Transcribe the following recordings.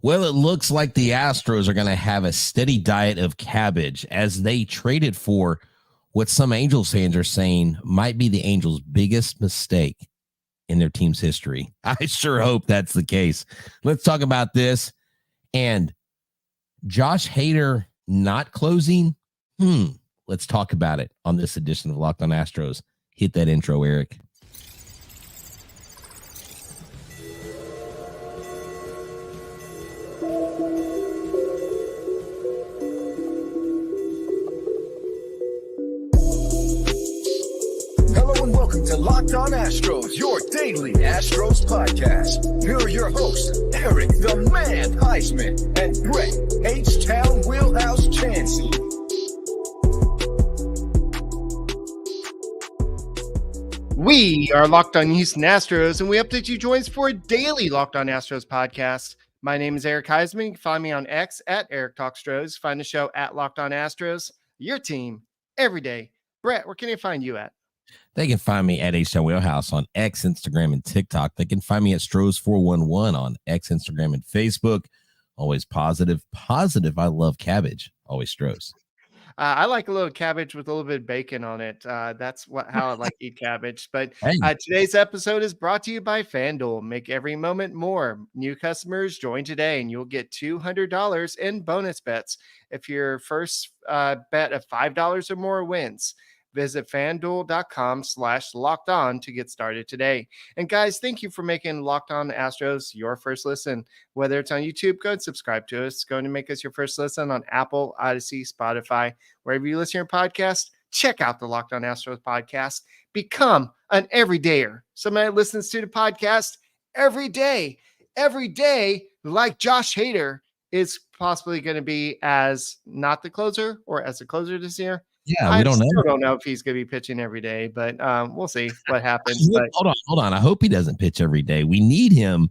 Well, it looks like the Astros are going to have a steady diet of cabbage as they traded for what some Angels fans are saying might be the Angels' biggest mistake in their team's history. I sure hope that's the case. Let's talk about this. And Josh Hader not closing? Let's talk about it on this edition of Locked On Astros. Hit that intro, Eric. Welcome to Locked On Astros, your daily Astros podcast. Here are your hosts, Eric the Man Huysman and Brett H-Town Wheelhouse Chancey. We are Locked On Houston Astros, and we update you joins for a daily Locked On Astros podcast. My name is Eric Huysman. You can find me on X at Eric Talkstros. Find the show at Locked On Astros. Your team every day. Brett, where can they find you at? They can find me at H-Town Wheelhouse on X, Instagram, and TikTok. They can find me at Stros411 on X, Instagram, and Facebook. Always positive. I love cabbage. Always Stros. I like a little cabbage with a little bit of bacon on it. That's how I like to eat cabbage. But today's episode is brought to you by FanDuel. Make every moment more. New customers join today, and you'll get $200 in bonus bets if your first bet of $5 or more wins. Visit FanDuel.com/locked-on to get started today. And guys, thank you for making Locked On Astros your first listen. Whether it's on YouTube, go and subscribe to us. It's going to make us your first listen on Apple, Odyssey, Spotify, wherever you listen to your podcast. Check out the Locked On Astros podcast. Become an everydayer. Somebody that listens to the podcast every day, like Josh Hader is possibly going to be as not the closer or as a closer this year. Yeah, we don't know. I don't know if he's going to be pitching every day, but we'll see what happens. Hold on. I hope he doesn't pitch every day. We need him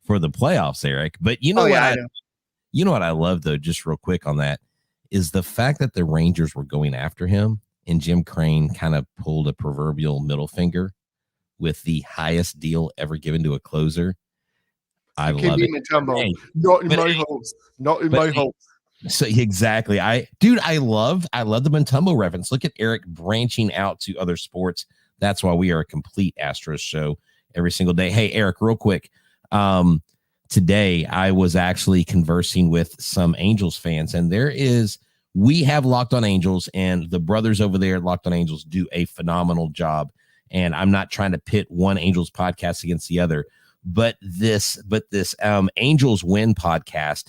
for the playoffs, Eric. But you know what I love, though, just real quick on that, is the fact that the Rangers were going after him and Jim Crane kind of pulled a proverbial middle finger with the highest deal ever given to a closer. I love it. Not in my hopes. Not in my hopes. So exactly. I love the Montembeau reference. Look at Eric branching out to other sports. That's why we are a complete Astros show every single day. Hey, Eric, real quick. Today I was actually conversing with some Angels fans, and we have Locked On Angels, and the brothers over there at Locked On Angels do a phenomenal job. And I'm not trying to pit one Angels podcast against the other, but this Angels Win podcast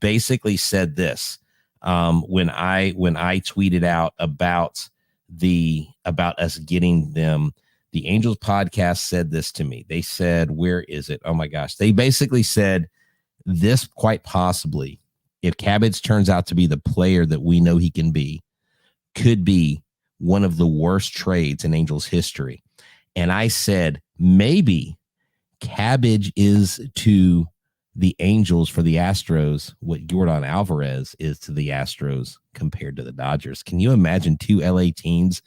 basically said this when I tweeted out about us getting them. The Angels podcast said this to me. They said, where is it? Oh my gosh. They basically said this: quite possibly, if Cabbage turns out to be the player that we know he can be, could be one of the worst trades in Angels history. And I said, maybe Cabbage is to the Angels for the Astros what Yordan Alvarez is to the Astros compared to the Dodgers. Can you imagine two LA teams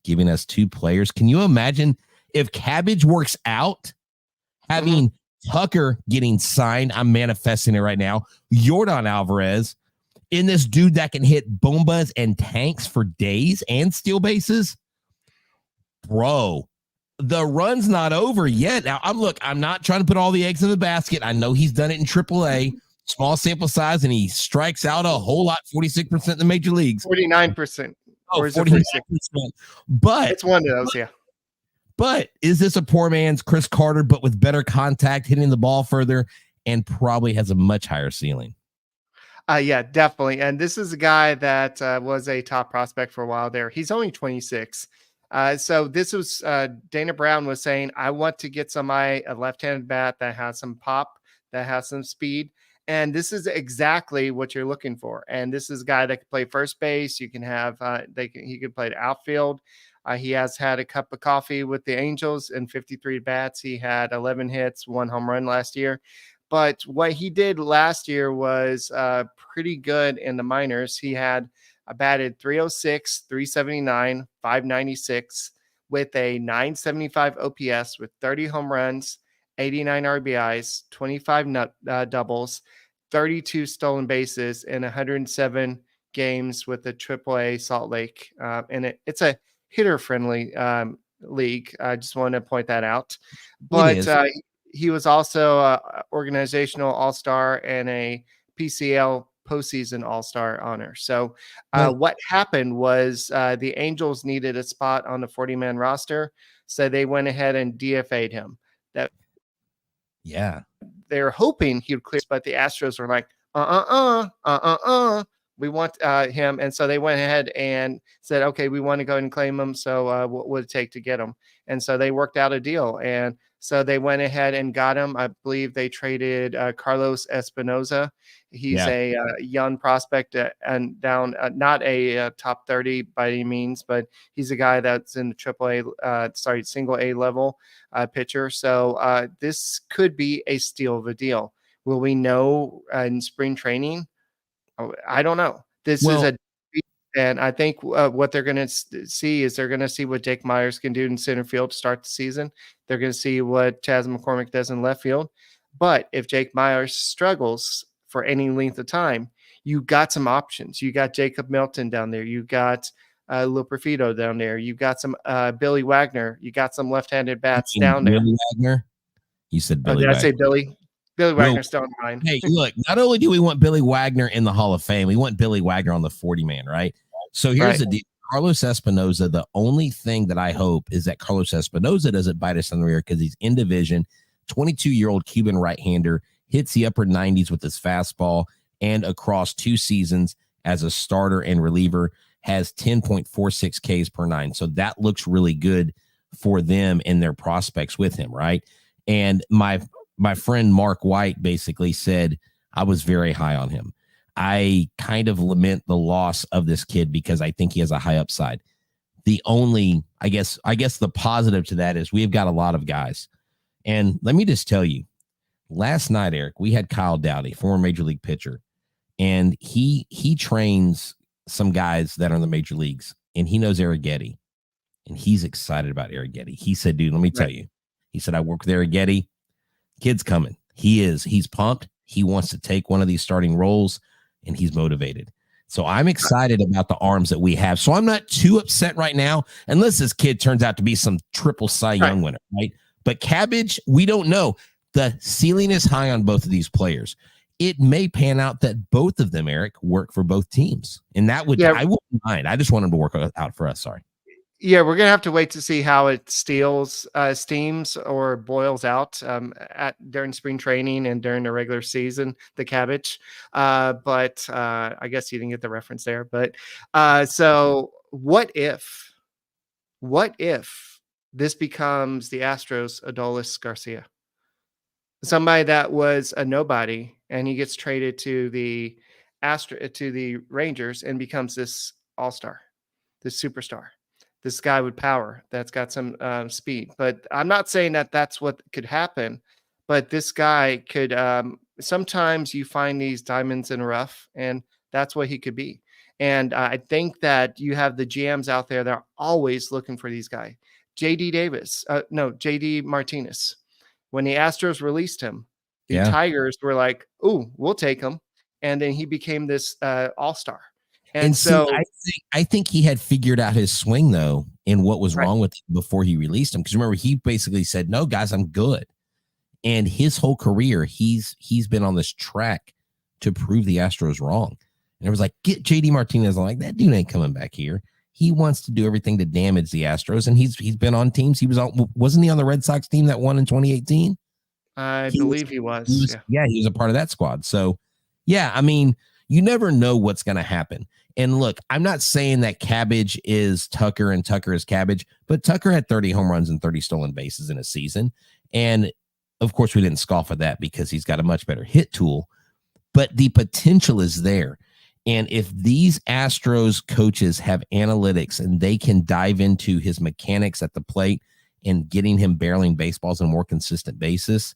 giving us two players? Can you imagine if Cabbage works out, having Tucker getting signed? I'm manifesting it right now. Yordan Alvarez in this dude that can hit bombas and tanks for days and steal bases. Bro, the run's not over yet. Now, I'm not trying to put all the eggs in the basket. I know he's done it in AAA, small sample size, and he strikes out a whole lot, 46% in the major leagues. 49%. Oh, 49%. But it's one of those, yeah. But is this a poor man's Chris Carter, but with better contact, hitting the ball further, and probably has a much higher ceiling? Yeah, definitely. And this is a guy that was a top prospect for a while there. He's only 26. So this was Dana Brown was saying, I want to get a left-handed bat that has some pop, that has some speed. And this is exactly what you're looking for. And this is a guy that can play first base. You can have he could play the outfield. He has had a cup of coffee with the Angels in 53 bats. He had 11 hits, 1 home run last year. But what he did last year was pretty good in the minors. He had batted 306, 379, 596 with a 975 OPS with 30 home runs, 89 RBIs, 25 doubles, 32 stolen bases in 107 games with the AAA Salt Lake. And it's a hitter-friendly league. I just want to point that out. But he was also a organizational all-star and a PCL postseason all-star honor. So what happened was the Angels needed a spot on the 40-man roster, so they went ahead and DFA'd him. They're hoping he would clear, but the Astros were like, we want him. And so they went ahead and said, okay, we want to go ahead and claim him. So what would it take to get him? And so they worked out a deal. And so they went ahead and got him. I believe they traded Carlos Espinoza. He's a young prospect and down, not a top 30 by any means, but he's a guy that's in the AAA, single A level pitcher. So this could be a steal of a deal. Will we know in spring training? I don't know. And I think what they're going to see is they're going to see what Jake Myers can do in center field to start the season. They're going to see what Chas McCormick does in left field. But if Jake Myers struggles for any length of time, you got some options. You got Jacob Milton down there. You got Lil Perfido down there. You got some Billy Wagner. You got some left-handed bats down there. Billy Wagner? You said Billy Wagner. Did I say Billy? Billy Wagner's still in mind. Hey, look, not only do we want Billy Wagner in the Hall of Fame, we want Billy Wagner on the 40-man, right? So here's the deal. Carlos Espinoza, the only thing that I hope is that Carlos Espinoza doesn't bite us on the rear because he's in division, 22-year-old Cuban right-hander, hits the upper 90s with his fastball, and across 2 seasons as a starter and reliever has 10.46 Ks per 9. So that looks really good for them and their prospects with him, right? And my friend Mark White basically said I was very high on him. I kind of lament the loss of this kid because I think he has a high upside. The only, I guess the positive to that is we've got a lot of guys. And let me just tell you, last night, Eric, we had Kyle Dowdy, former major league pitcher, and he trains some guys that are in the major leagues, and he knows Arrighetti, and he's excited about Arrighetti. He said, dude, let me tell you. He said, I work with Arrighetti. Kid's coming. He's pumped. He wants to take one of these starting roles, and he's motivated. So I'm excited about the arms that we have. So I'm not too upset right now, unless this kid turns out to be some triple Cy Young winner, right? But Cabbage, we don't know. The ceiling is high on both of these players. It may pan out that both of them, Eric, work for both teams. And that would, I wouldn't mind. I just want them to work out for us. Sorry. Yeah, we're gonna have to wait to see how it steams or boils out during spring training and during the regular season. The Cabbage, but I guess you didn't get the reference there. But so what if this becomes the Astros' Adolis Garcia, somebody that was a nobody, and he gets traded to the Rangers and becomes this all-star, this superstar. This guy with power that's got some speed. But I'm not saying that that's what could happen, but this guy could sometimes you find these diamonds in the rough, and that's what he could be. And I think that you have the GMs out there that are always looking for these guys. JD Martinez. When the Astros released him, the Tigers were like, "Ooh, we'll take him." And then he became this all-star. And so I think he had figured out his swing, though, and what was wrong with him before he released him. Because remember, he basically said, no, guys, I'm good. And his whole career, he's been on this track to prove the Astros wrong. And it was like, get JD Martinez. I'm like, that dude ain't coming back here. He wants to do everything to damage the Astros. And he's been on teams. Wasn't he on the Red Sox team that won in 2018? I believe he was. Yeah, he was a part of that squad. So, yeah, I mean, you never know what's going to happen. And look, I'm not saying that Cabbage is Tucker and Tucker is Cabbage, but Tucker had 30 home runs and 30 stolen bases in a season. And of course, we didn't scoff at that because he's got a much better hit tool, but the potential is there. And if these Astros coaches have analytics and they can dive into his mechanics at the plate and getting him barreling baseballs on a more consistent basis,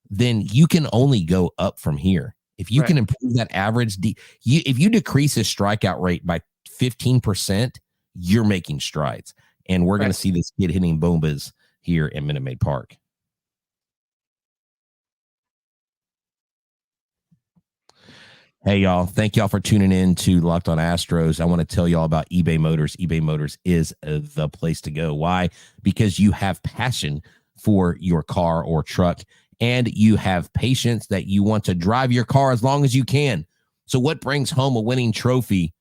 then you can only go up from here. If you can improve that average, if you decrease his strikeout rate by 15%, you're making strides. And we're going to see this kid hitting bombas here in Minute Maid Park. Hey, y'all. Thank y'all for tuning in to Locked On Astros. I want to tell y'all about eBay Motors. eBay Motors is the place to go. Why? Because you have passion for your car or truck, and you have patience that you want to drive your car as long as you can. So what brings home a winning trophy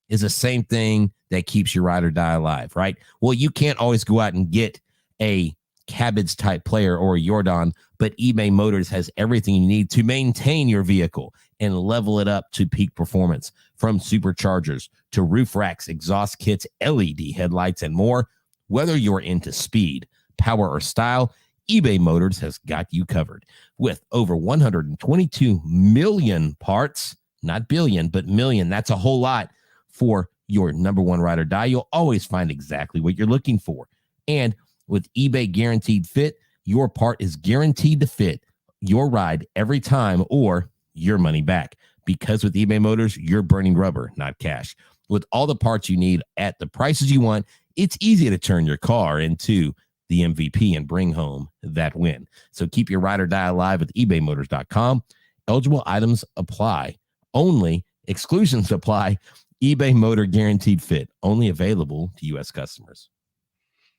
is the same thing that keeps your ride or die alive, right? Well, you can't always go out and get a Cabbage type player or a Jordan, but eBay Motors has everything you need to maintain your vehicle and level it up to peak performance, from superchargers to roof racks, exhaust kits, LED headlights, and more. Whether you're into speed, power, or style, eBay Motors has got you covered. With over 122 million parts, not billion, but million, that's a whole lot for your number one ride or die. You'll always find exactly what you're looking for. And with eBay Guaranteed Fit, your part is guaranteed to fit your ride every time, or your money back. Because with eBay Motors, you're burning rubber, not cash. With all the parts you need at the prices you want, it's easy to turn your car into the MVP and bring home that win. So keep your ride or die alive with ebaymotors.com. Eligible items apply. Only exclusions apply. eBay Motor Guaranteed Fit, only available to U.S. customers.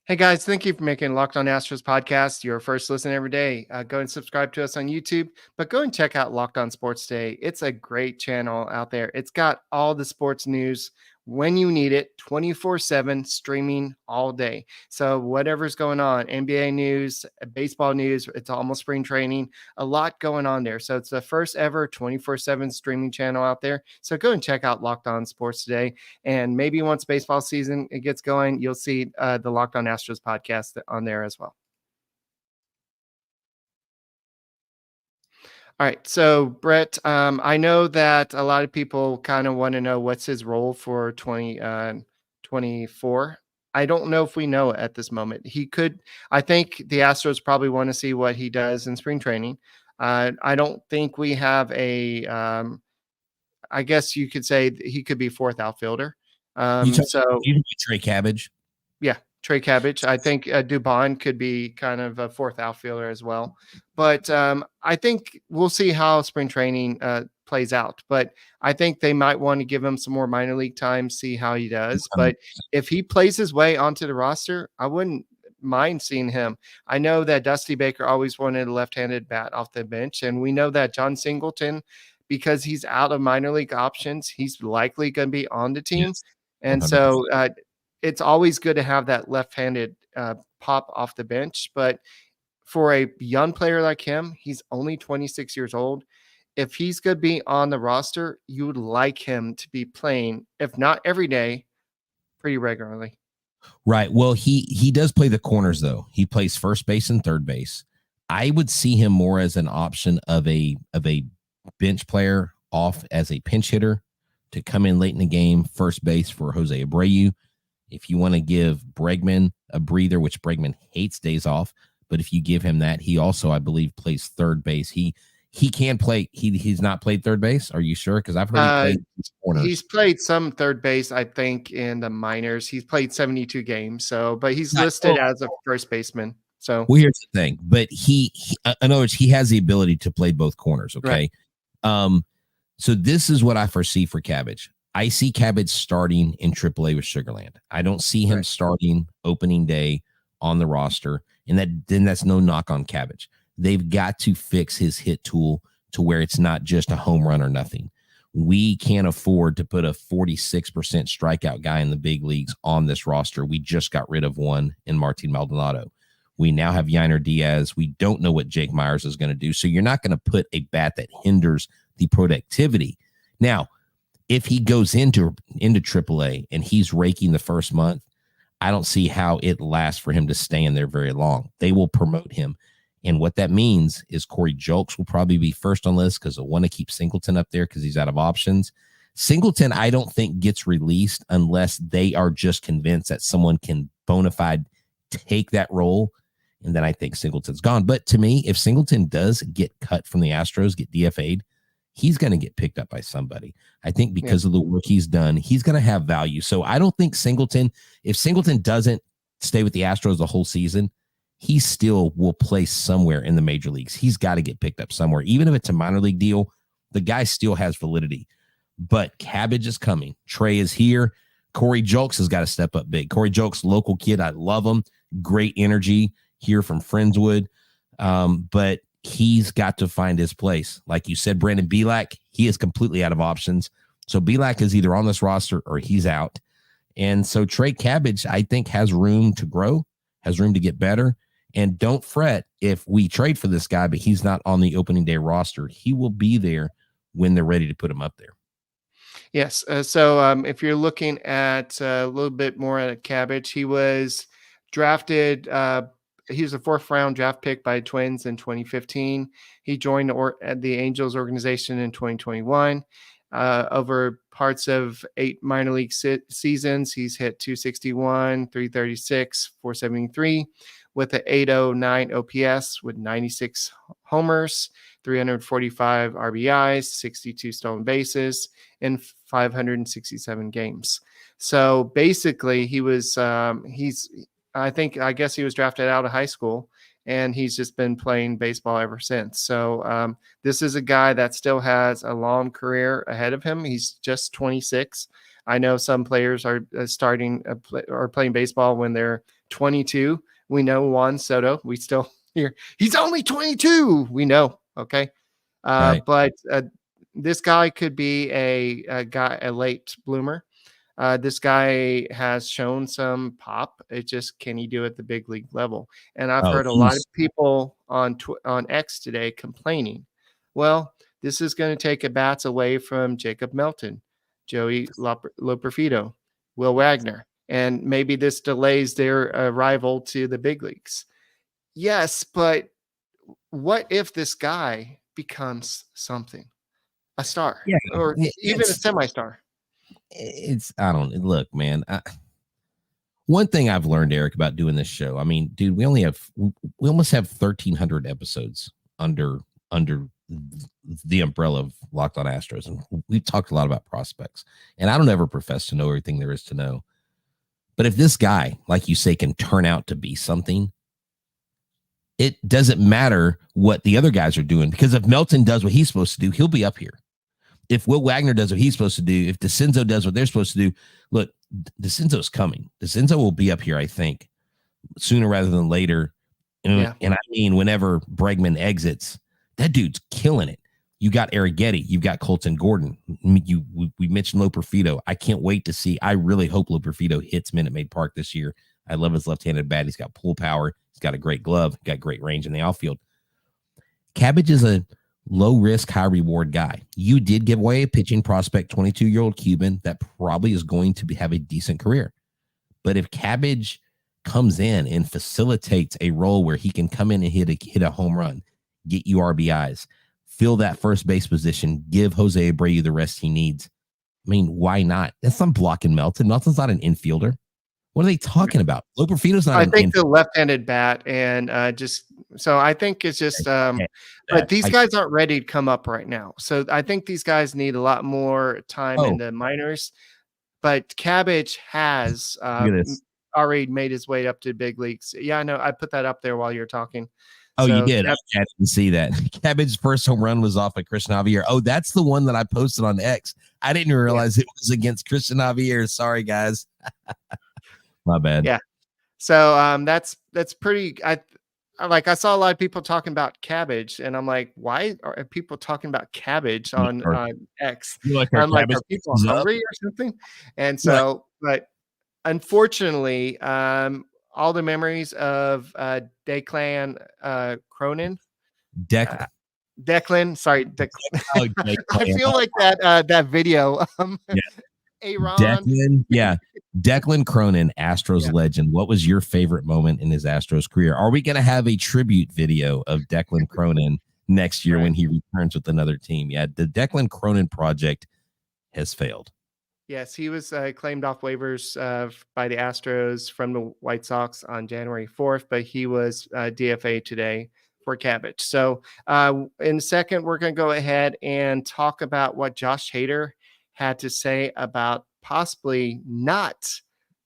Hey guys, thank you for making Locked On Astros podcast your first listen every day. Go and subscribe to us on YouTube, but go and check out Locked On Sports Today. It's a great channel out there. It's got all the sports news when you need it, 24/7 streaming all day. So whatever's going on, NBA news, baseball news, it's almost spring training, a lot going on there. So it's the first ever 24/7 streaming channel out there. So go and check out Locked On Sports Today. And maybe once baseball season it gets going, you'll see the Locked On Astros podcast on there as well. All right. So, Brett, I know that a lot of people kind of want to know what's his role for 2024. I don't know if we know at this moment. I think the Astros probably want to see what he does in spring training. I don't think we have I guess you could say he could be fourth outfielder. You Trey Cabbage. Yeah, Trey Cabbage. I think Dubon could be kind of a fourth outfielder as well. But I think we'll see how spring training plays out. But I think they might want to give him some more minor league time, see how he does. But if he plays his way onto the roster, I wouldn't mind seeing him. I know that Dusty Baker always wanted a left-handed bat off the bench. And we know that John Singleton, because he's out of minor league options, he's likely going to be on the team. Yes, and so it's always good to have that left-handed pop off the bench. But for a young player like him, he's only 26 years old. If he's going to be on the roster, you would like him to be playing, if not every day, pretty regularly. Right. Well, he does play the corners, though. He plays first base and third base. I would see him more as an option of a bench player off as a pinch hitter to come in late in the game, first base for Jose Abreu. If you want to give Bregman a breather, which Bregman hates days off, but if you give him that, he also, I believe, plays third base. He can play. He's not played third base. Are you sure? Because I've heard he played corners. He's played some third base, I think, in the minors. He's played 72 games. So, but he's listed as a first baseman. So, well, here's the thing. But he in other words, he has the ability to play both corners. Okay. Right. So this is what I foresee for Cabbage. I see Cabbage starting in AAA with Sugar Land. I don't see him starting opening day on the roster, and that's no knock on Cabbage. They've got to fix his hit tool to where it's not just a home run or nothing. We can't afford to put a 46% strikeout guy in the big leagues on this roster. We just got rid of one in Martin Maldonado. We now have Yainer Diaz. We don't know what Jake Myers is going to do. So you're not going to put a bat that hinders the productivity. Now, if he goes into AAA and he's raking the first month, I don't see how it lasts for him to stay in there very long. They will promote him. And what that means is Corey Julks will probably be first on the list because they'll want to keep Singleton up there because he's out of options. Singleton, I don't think gets released unless they are just convinced that someone can bona fide take that role. And then I think Singleton's gone. But to me, if Singleton does get cut from the Astros, get DFA'd, he's going to get picked up by somebody. I think because of the work he's done, he's going to have value. So I don't think if Singleton doesn't stay with the Astros the whole season, he still will play somewhere in the major leagues. He's got to get picked up somewhere. Even if it's a minor league deal, The guy still has validity, but Cabbage is coming. Trey is here. Corey Julks has got to step up big. Corey Julks, local kid. I love him. Great energy here from Friendswood. But he's got to find his place. Like you said, Brandon Belak, he is completely out of options. So Belak is either on this roster or he's out. And so Trey Cabbage, I think, has room to grow, has room to get better. And don't fret if we trade for this guy, but he's not on the opening day roster. He will be there when they're ready to put him up there. Yes. So if you're looking at a little bit more at Cabbage, he was drafted. He was a 4th round draft pick by Twins in 2015. He joined the Angels organization in 2021. Over parts of 8 minor league seasons, he's hit 261, 336, 473 with an 809 OPS with 96 homers, 345 RBIs, 62 stolen bases in 567 games. So basically he was, I guess he was drafted out of high school and he's just been playing baseball ever since. So this is a guy that still has a long career ahead of him. He's just 26. I know some players are playing baseball when they're 22. We know Juan Soto. We still hear he's only 22. We know. Okay. Right. But this guy could be a late bloomer. This guy has shown some pop. It just, can he do it at the big league level? And I've heard a lot of people on X today complaining, well, this is going to take at bats away from Jacob Melton, Joey Loperfido, Will Wagner, and maybe this delays their arrival to the big leagues. Yes, but what if this guy becomes something, a star, or even a semi-star? Look, man. One thing I've learned, Eric, about doing this show, I mean, dude, we almost have 1,300 episodes under the umbrella of Locked On Astros, and we've talked a lot about prospects. And I don't ever profess to know everything there is to know. But if this guy, like you say, can turn out to be something, it doesn't matter what the other guys are doing, because if Melton does what he's supposed to do, he'll be up here. If Will Wagner does what he's supposed to do, if DeCenzo does what they're supposed to do, look, DeCenzo's coming. DeCenzo will be up here, I think, sooner rather than later. And I mean, whenever Bregman exits, that dude's killing it. You got Arrighetti, you've got Colton Gordon. We mentioned Loperfido. I can't wait to see. I really hope Loperfido hits Minute Maid Park this year. I love his left-handed bat. He's got pull power. He's got a great glove. Got great range in the outfield. Cabbage is a low-risk, high-reward guy. You did give away a pitching prospect, 22-year-old Cuban, that probably is going to have a decent career. But if Cabbage comes in and facilitates a role where he can come in and hit a home run, get you RBIs, fill that first base position, give Jose Abreu the rest he needs. I mean, why not? That's not blocking Melton. Melton's not an infielder. What are they talking about? Loperfido's not. I think the left-handed bat, and so I think it's just. But these guys aren't ready to come up right now, so I think these guys need a lot more time in the minors. But Cabbage has already made his way up to big leagues. Yeah, I know. I put that up there while you're talking. Oh, so, you did? I didn't see that. Cabbage's first home run was off of Christian Javier. Oh, that's the one that I posted on X. I didn't realize it was against Christian Javier. Sorry, guys. My bad. Yeah. So that's pretty. I saw a lot of people talking about Cabbage, and I'm like, why are people talking about Cabbage on X? I'm like, are people hungry or something? And so, but unfortunately, all the memories of Declan Cronin. Declan. Sorry, Declan. Oh, I feel like that video. Aaron. Declan Cronin, Astros legend. What was your favorite moment in his Astros career? Are we going to have a tribute video of Declan Cronin next year when he returns with another team? Yeah, the Declan Cronin project has failed. Yes, he was claimed off waivers by the Astros from the White Sox on January 4th, but he was DFA today for Cabbage. So in a second, we're going to go ahead and talk about what Josh Hader had to say about possibly not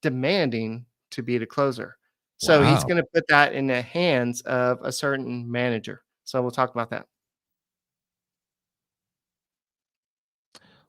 demanding to be the closer. So he's going to put that in the hands of a certain manager. So we'll talk about that.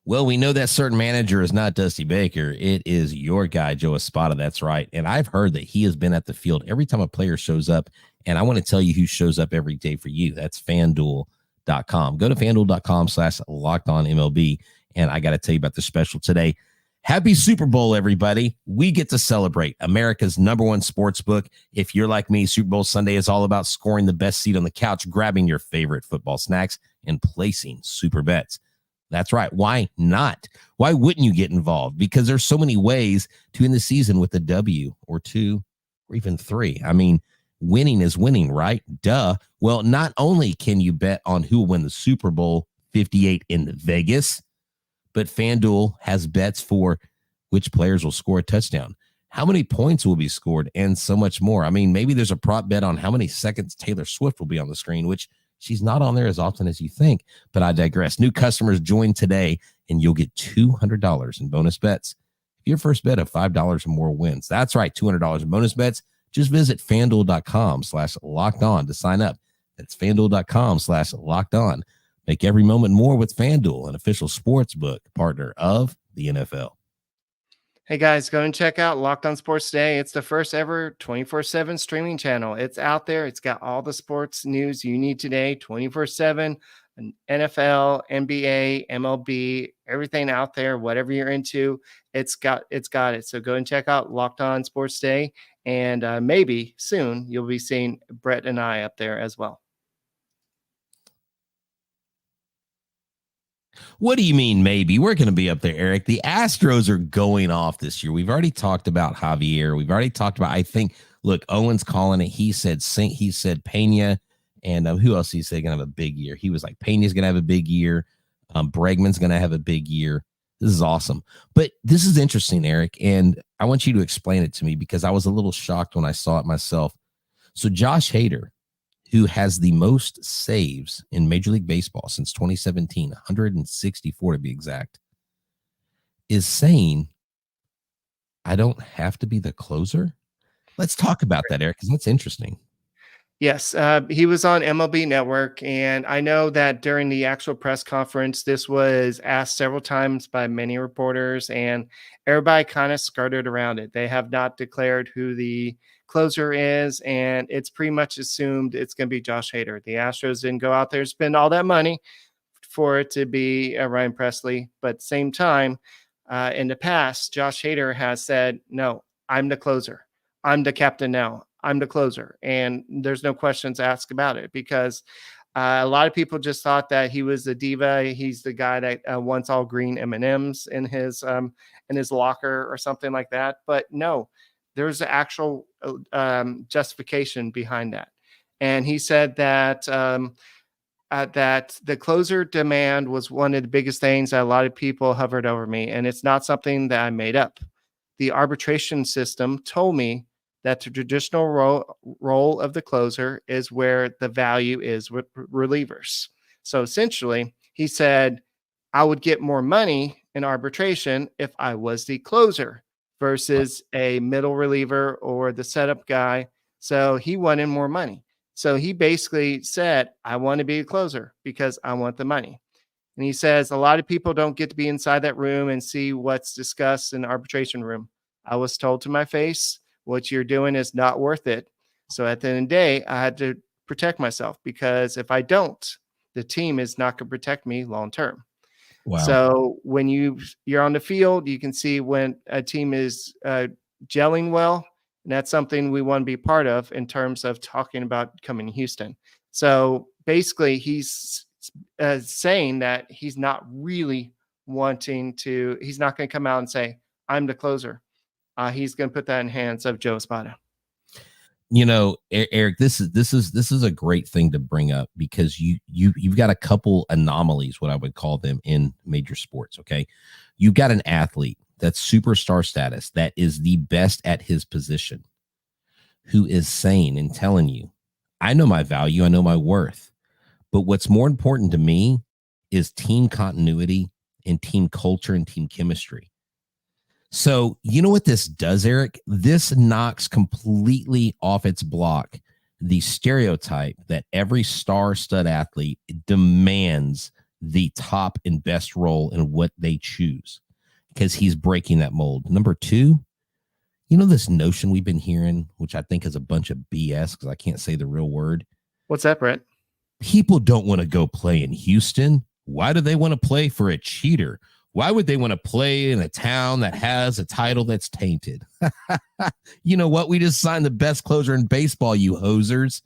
Well, we know that certain manager is not Dusty Baker. It is your guy, Joe Espada. That's right. And I've heard that he has been at the field every time a player shows up. And I want to tell you who shows up every day for you. That's FanDuel.com. Go to FanDuel.com/LockedOnMLB. And I got to tell you about the special today. Happy Super Bowl, everybody. We get to celebrate America's #1 sports book. If you're like me, Super Bowl Sunday is all about scoring the best seat on the couch, grabbing your favorite football snacks, and placing super bets. That's right. Why not? Why wouldn't you get involved? Because there's so many ways to end the season with a W or 2 or even 3. I mean, winning is winning, right? Duh. Well, not only can you bet on who will win the Super Bowl 58 in Vegas, but FanDuel has bets for which players will score a touchdown, how many points will be scored, and so much more. I mean, maybe there's a prop bet on how many seconds Taylor Swift will be on the screen, which she's not on there as often as you think, but I digress. New customers join today, and you'll get $200 in bonus bets. If your first bet of $5 or more wins, that's right, $200 in bonus bets. Just visit FanDuel.com/LockedOn to sign up. That's FanDuel.com/LockedOn. Make every moment more with FanDuel, an official sports book partner of the NFL. Hey guys, go and check out Locked On Sports Today. It's the first ever 24/7 streaming channel. It's out there. It's got all the sports news you need today, 24/7, NFL, NBA, MLB, everything out there, whatever you're into, it's got it. So go and check out Locked On Sports Today, and maybe soon you'll be seeing Brett and I up there as well. What do you mean maybe? We're going to be up there, Eric. The Astros are going off this year. We've already talked about Javier. We've already talked about, I think, look, Owen's calling it. He said Pena, and who else he said going to have a big year? He was like, Pena's going to have a big year. Bregman's going to have a big year. This is awesome. But this is interesting, Eric, and I want you to explain it to me because I was a little shocked when I saw it myself. So Josh Hader, who has the most saves in Major League Baseball since 2017, 164 to be exact, is saying, I don't have to be the closer. Let's talk about that, Eric, because that's interesting. Yes, he was on MLB Network, and I know that during the actual press conference, this was asked several times by many reporters, and everybody kind of skirted around it. They have not declared who the closer is, and it's pretty much assumed it's going to be Josh Hader. The Astros didn't go out there and spend all that money for it to be Ryan Presley, but at the same time, in the past, Josh Hader has said, no, I'm the closer. I'm the captain now. I'm the closer. And there's no questions asked about it because a lot of people just thought that he was the diva. He's the guy that wants all green M&Ms in his locker or something like that. But no, there's an actual justification behind that. And he said that that the closer demand was one of the biggest things that a lot of people hovered over me. And it's not something that I made up. The arbitration system told me that the traditional role of the closer is where the value is with relievers. So essentially, he said, I would get more money in arbitration if I was the closer versus a middle reliever or the setup guy. So he wanted more money. So he basically said, I want to be a closer because I want the money. And he says, a lot of people don't get to be inside that room and see what's discussed in the arbitration room. I was told to my face, what you're doing is not worth it. So at the end of the day, I had to protect myself because if I don't, the team is not going to protect me long term. Wow. So when you're on the field, you can see when a team is gelling well, and that's something we want to be part of in terms of talking about coming to Houston. So basically, he's saying that he's not really he's not going to come out and say, I'm the closer. He's going to put that in hands of Joe Espada. You know, Eric, this is a great thing to bring up because you've got a couple anomalies, what I would call them, in major sports. Okay, you've got an athlete that's superstar status that is the best at his position, who is saying and telling you, I know my value, I know my worth, but what's more important to me is team continuity and team culture and team chemistry. So you know what this does, Eric? This knocks completely off its block the stereotype that every star-stud athlete demands the top and best role in what they choose because he's breaking that mold. Number two, this notion we've been hearing, which I think is a bunch of BS because I can't say the real word. What's that, Brett? People don't want to go play in Houston. Why do they want to play for a cheater? Why would they want to play in a town that has a title that's tainted? You know what? We just signed the best closer in baseball, you hosers.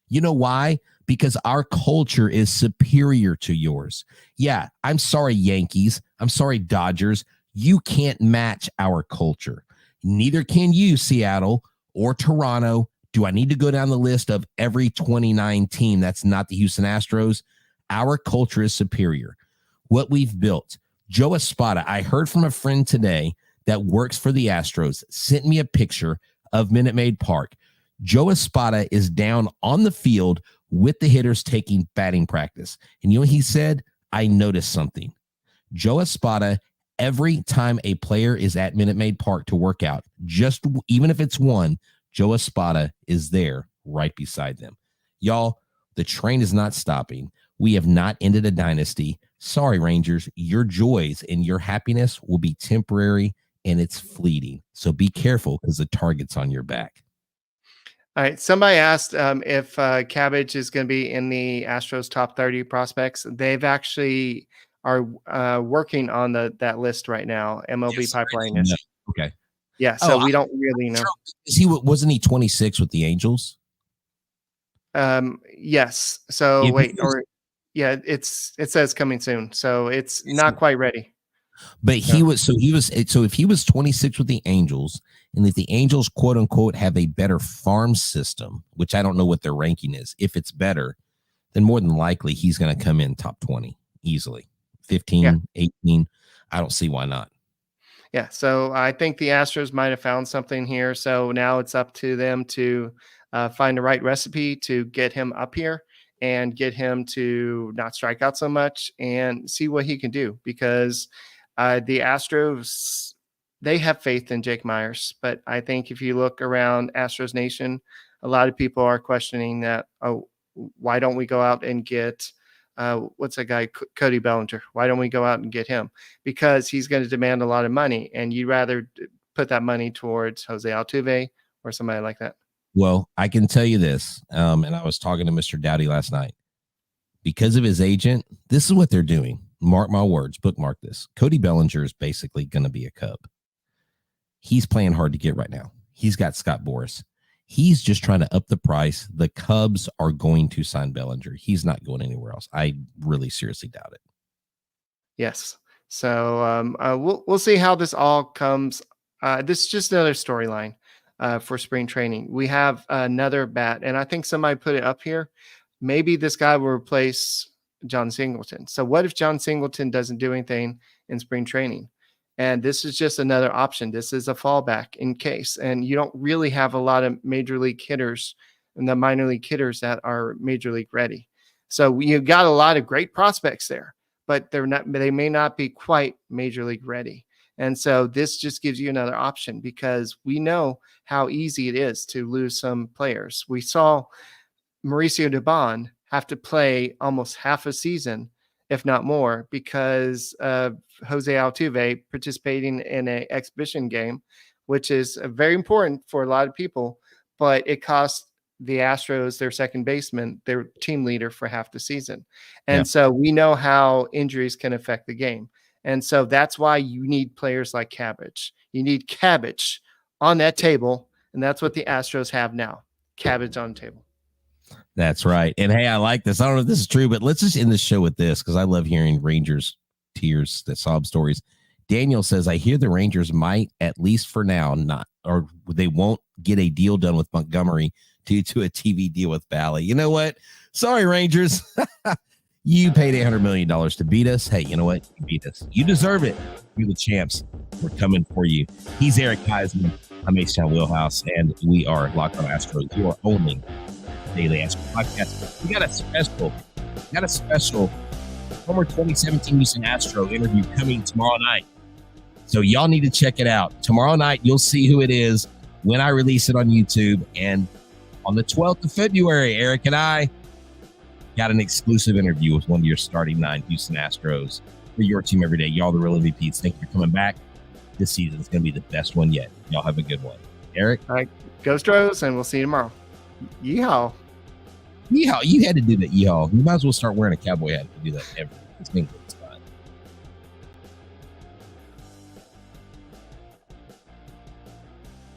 You know why? Because our culture is superior to yours. Yeah, I'm sorry, Yankees. I'm sorry, Dodgers. You can't match our culture. Neither can you, Seattle or Toronto. Do I need to go down the list of every 29 team that's not the Houston Astros? Our culture is superior. What we've built. Joe Espada, I heard from a friend today that works for the Astros, sent me a picture of Minute Maid Park. Joe Espada is down on the field with the hitters taking batting practice. And you know what he said? I noticed something. Joe Espada, every time a player is at Minute Maid Park to work out, just even if it's one, Joe Espada is there right beside them. Y'all, the train is not stopping. We have not ended a dynasty. Sorry, Rangers, your joys and your happiness will be temporary and it's fleeting. So be careful because the target's on your back. All right. Somebody asked if Cabbage is going to be in the Astros top 30 prospects. They've actually are working on that list right now. MLB Pipeline is. Okay. Yeah. So we don't really know. Wasn't he 26 with the Angels? Yes. So it says coming soon. So it's not quite ready. But if he was 26 with the Angels, and if the Angels, quote unquote, have a better farm system, which I don't know what their ranking is, if it's better, then more than likely he's going to come in top 20 easily. 15, 18. I don't see why not. Yeah. So I think the Astros might have found something here. So now it's up to them to find the right recipe to get him up here and get him to not strike out so much and see what he can do, because the Astros, they have faith in Jake Myers. But I think if you look around Astros Nation, a lot of people are questioning that, why don't we go out and get, what's that guy, Cody Bellinger? Why don't we go out and get him? Because he's going to demand a lot of money, and you'd rather put that money towards Jose Altuve or somebody like that. Well, I can tell you this, and I was talking to Mr. Dowdy last night. Because of his agent, this is what they're doing. Mark my words, bookmark this. Cody Bellinger is basically going to be a Cub. He's playing hard to get right now. He's got Scott Boras. He's just trying to up the price. The Cubs are going to sign Bellinger. He's not going anywhere else. I really seriously doubt it. Yes. So we'll see how this all comes. This is just another storyline for spring training. We have another bat, and I think somebody put it up here. Maybe this guy will replace John Singleton. So what if John Singleton doesn't do anything in spring training? And this is just another option. This is a fallback in case. And you don't really have a lot of major league hitters and the minor league hitters that are major league ready. So you've got a lot of great prospects there, but they may not be quite major league ready. And so this just gives you another option, because we know how easy it is to lose some players. We saw Mauricio Dubon have to play almost half a season, if not more, because of Jose Altuve participating in an exhibition game, which is very important for a lot of people, but it cost the Astros, their second baseman, their team leader, for half the season. And so we know how injuries can affect the game. And so that's why you need players like Cabbage. You need Cabbage on that table, and that's what the Astros have now. Cabbage on the table. That's right. And hey, I like this. I don't know if this is true, but let's just end the show with this, because I love hearing Rangers tears, that sob stories. Daniel says, I hear the Rangers might, at least for now, not, or they won't get a deal done with Montgomery due to a TV deal with Bally. You know what? Sorry, Rangers. You paid $800 million to beat us. Hey, you know what? You beat us. You deserve it. You're the champs. We're coming for you. He's Eric Huysman. I'm H-Town Wheelhouse, and we are Locked On Astros. You are only Daily Astros podcast. We got a special former 2017 Houston Astro interview coming tomorrow night. So y'all need to check it out. Tomorrow night, you'll see who it is when I release it on YouTube. And on the 12th of February, Eric and I got an exclusive interview with one of your starting 9 Houston Astros for your team every day. Y'all the real MVPs. Thank you for coming back. This season is going to be the best one yet. Y'all have a good one. Eric? All right. Go Astros, and we'll see you tomorrow. Yeehaw. Yeehaw. You had to do that, yeehaw. You might as well start wearing a cowboy hat to do that. It's English.